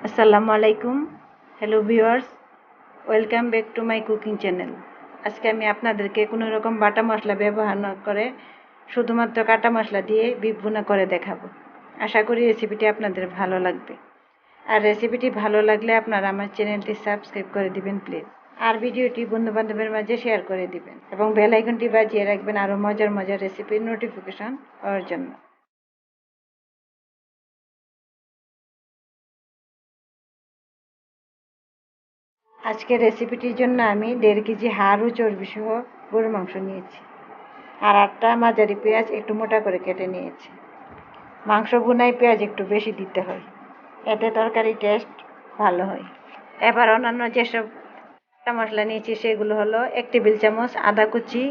আসসালামু আলাইকুম। Hello viewers, welcome back to my cooking channel. আজকে আমি আপনাদেরকে কোনো রকম বাটা মশলা ব্যবহার না করে শুধুমাত্র কাটা মশলা দিয়ে বিফ ভুনা করে দেখাবো। আশা করি রেসিপিটি আপনাদের ভালো লাগবে। আর রেসিপিটি ভালো লাগলে আপনারা আমার চ্যানেলটি সাবস্ক্রাইব করে দিবেন প্লিজ। আর ভিডিওটি বন্ধুবান্ধবের মাঝে শেয়ার করে দিবেন এবং বেল আইকনটি বাজিয়ে রাখবেন আরও মজার মজার রেসিপির নোটিফিকেশন পাওয়ার জন্য। আজকের রেসিপিটির জন্য আমি 1.5 কেজি হাড় ও চর্বি সহ গরুর মাংস নিয়েছি আর 8টা মাঝারি পেঁয়াজ একটু মোটা করে কেটে নিয়েছি। মাংস ভুনায় পেঁয়াজ একটু বেশি দিতে হয়, এতে তরকারি টেস্ট ভালো হয়। এবার অন্যান্য যেসব মশলা নিয়েছি সেগুলো হলো 1 টেবিল চামচ আদা কুচি,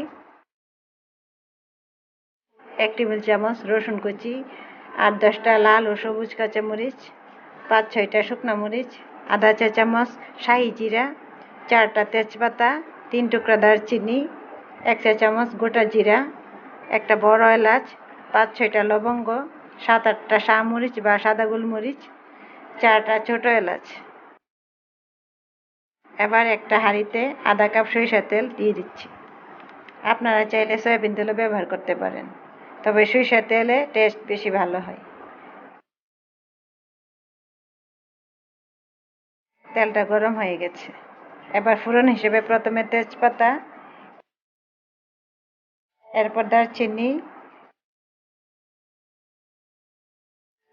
1 টেবিল চামচ রসুন কুচি, 8-10টা লাল ও সবুজ কাঁচামরিচ, 5-6টা শুকনা মরিচ, আধা চা চামচ শাহি জিরা, 4টা তেজপাতা, 3 টুকরা দারচিনি, 1 চা চামচ গোটা জিরা, একটা বড় এলাচ, 5-6টা লবঙ্গ, 7-8টা শাহমরিচ বা সাদা গোলমরিচ, 4টা ছোট এলাচ। এবার একটা হাঁড়িতে আধা কাপ সরিষার তেল দিয়ে দিচ্ছি। আপনারা চাইলে সয়াবিন তেলও ব্যবহার করতে পারেন, তবে সরিষার তেলে টেস্ট বেশি ভালো হয়। তেলটা গরম হয়ে গেছে। এবার ফোড়ন হিসেবে প্রথমে তেজপাতা, এরপর দারচিনি,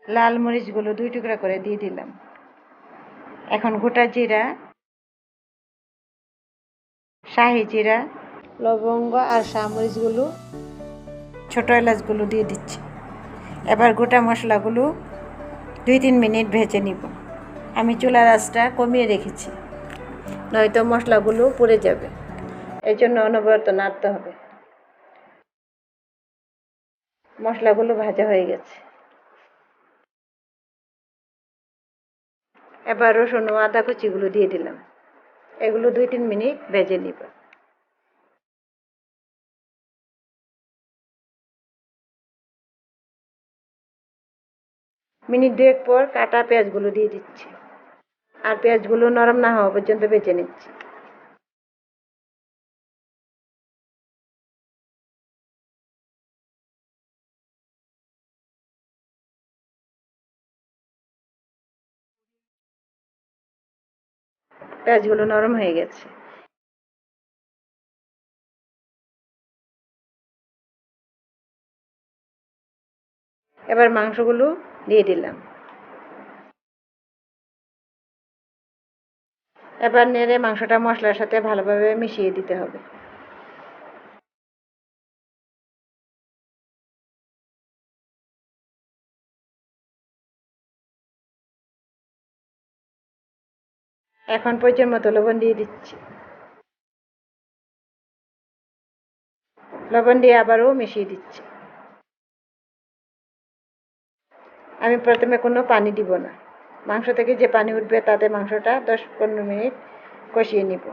লাল মরিচগুলো 2 টুকরা করে দিয়ে দিলাম। এখন গোটা জিরা, শাহি জিরা, লবঙ্গ আর শাহমরিচগুলো, ছোট এলাচগুলো দিয়ে দিচ্ছি। এবার গোটা মশলাগুলো 2-3 মিনিট ভেজে নিব। আমি চুলার আঁচটা কমিয়ে রেখেছি, নয়তো মশলাগুলো পুড়ে যাবে, এই জন্য অনবরত নাড়তে হবে। মশলাগুলো ভাজা হয়ে গেছে। এবার রসুন ও আদা কুচিগুলো দিয়ে দিলাম। এগুলো 2-3 মিনিট ভেজে নিব। মিনিট 2 পর কাটা পেঁয়াজগুলো দিয়ে দিচ্ছি আর পেঁয়াজগুলো নরম না হওয়া পর্যন্ত ভেজে নিচ্ছি। পেঁয়াজগুলো নরম হয়ে গেছে। এবার মাংসগুলো দিয়ে দিলাম। এবার নেড়ে মাংসটা মশলার সাথে ভালোভাবে মিশিয়ে দিতে হবে। এখন প্রয়োজন মতো লবণ দিয়ে দিচ্ছি। লবণ দিয়ে আবারও মিশিয়ে দিচ্ছি। আমি প্রথমে কোনো পানি দিব না। মাংস থেকে যে পানি উঠবে তাতে মাংসটা 10-15 মিনিট কষিয়ে নিব।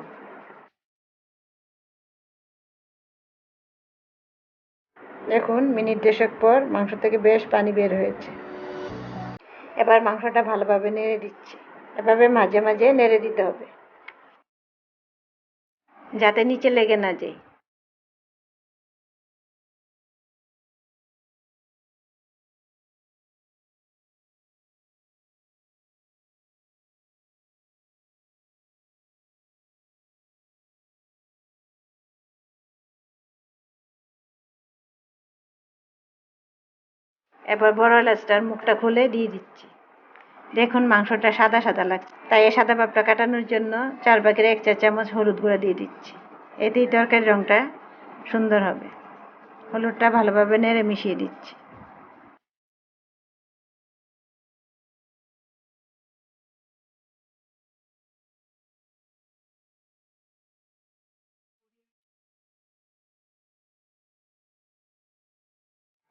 দেখুন মিনিট 2 পর মাংস থেকে বেশ পানি বের হয়েছে। এবার মাংসটা ভালোভাবে নেড়ে দিচ্ছি। এভাবে মাঝে মাঝে নেড়ে দিতে হবে যাতে নিচে লেগে না যায়। এবার বড় এলাচটার মুখটা খুলে দিয়ে দিচ্ছি। দেখুন মাংসটা সাদা সাদা লাগছে, তাই এই সাদা ভাবটা কাটানোর জন্য 1/4 চা চামচ হলুদ গুঁড়া দিয়ে দিচ্ছি। এতেই তরকারির রঙটা সুন্দর হবে। হলুদটা ভালোভাবে নেড়ে মিশিয়ে দিচ্ছি।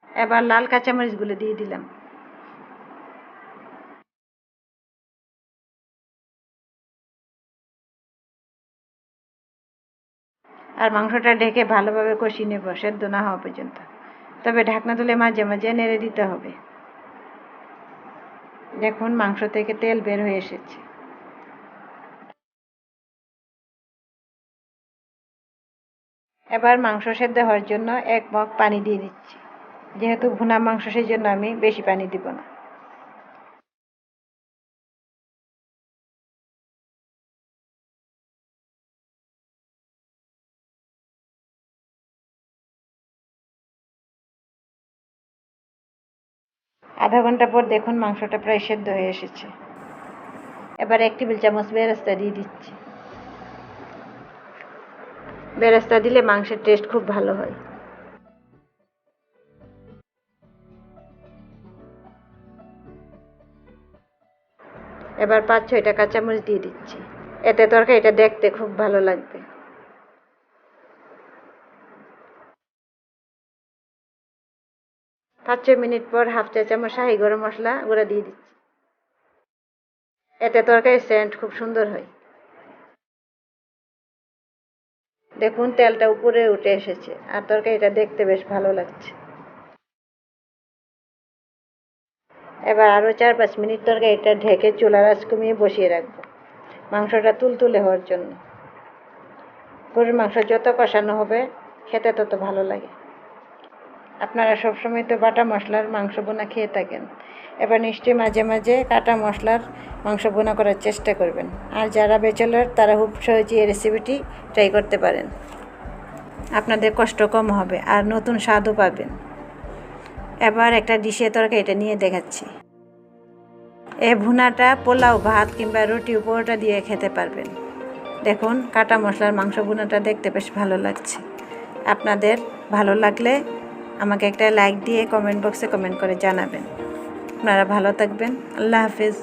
এবার লাল কাঁচামরিচগুলো দিয়ে দিলাম। আর মাংসটা ঢেকে ভালোভাবে কষিয়ে নেব সেদ্ধ না হওয়া পর্যন্ত। তবে ঢাকনা তুলে মাঝে মাঝে নেড়ে দিতে হবে। দেখুন মাংস থেকে তেল বের হয়ে এসেছে। এবার মাংস সেদ্ধ হওয়ার জন্য 1 মগ পানি দিয়ে দিচ্ছি। যেহেতু ভুনা মাংস সেই জন্য আমি বেশি পানি দিব না। আধা ঘন্টা পর দেখুন মাংসটা প্রায় সেদ্ধ হয়ে এসেছে। এবার 1 টেবিল চামচ বেরেস্তা দিয়ে দিচ্ছি। বেরেস্তা দিলে মাংসের টেস্ট খুব ভালো হয়। এবার 5-6টা কাঁচামরিচ দিয়ে দিচ্ছি। এতে তরকারিটা দেখতে খুব ভালো লাগবে। 5-6 মিনিট পর হাফ চা চামচ শাহি গরম মশলা গুঁড়া দিয়ে দিচ্ছি। এতে তরকারির সেন্ট খুব সুন্দর হয়। দেখুন তেলটা উপরে উঠে এসেছে আর তরকারিটা দেখতে বেশ ভালো লাগছে। এবার আরও 4-5 মিনিট তরকারিটা ঢেকে চুলার আঁচ কমিয়ে বসিয়ে রাখবো মাংসটা তুলতুলে হওয়ার জন্য। গরুর মাংস যত কষানো হবে খেতে তত ভালো লাগে। আপনারা সবসময় তো বাটা মশলার মাংস বোনা খেয়ে থাকেন, এবার নিশ্চয়ই মাঝে মাঝে কাটা মশলার মাংস বোনা করার চেষ্টা করবেন। আর যারা ব্যাচেলর তারা খুব সহজেই এই রেসিপিটি ট্রাই করতে পারেন। আপনাদের কষ্ট কম হবে আর নতুন স্বাদও পাবেন। এবার একটা ডিশে তরকারিটা নিয়ে দেখাচ্ছি। এই ভুনাটা পোলাও, ভাত কিংবা রুটি, পরোটা দিয়ে খেতে পারবেন। দেখুন কাটা মশলার মাংস ভুনাটা দেখতে বেশ ভালো লাগছে। আপনাদের ভালো লাগলে আমাকে একটা লাইক দিয়ে কমেন্ট বক্সে কমেন্ট করে জানাবেন। আপনারা ভালো থাকবেন। আল্লাহ হাফেজ।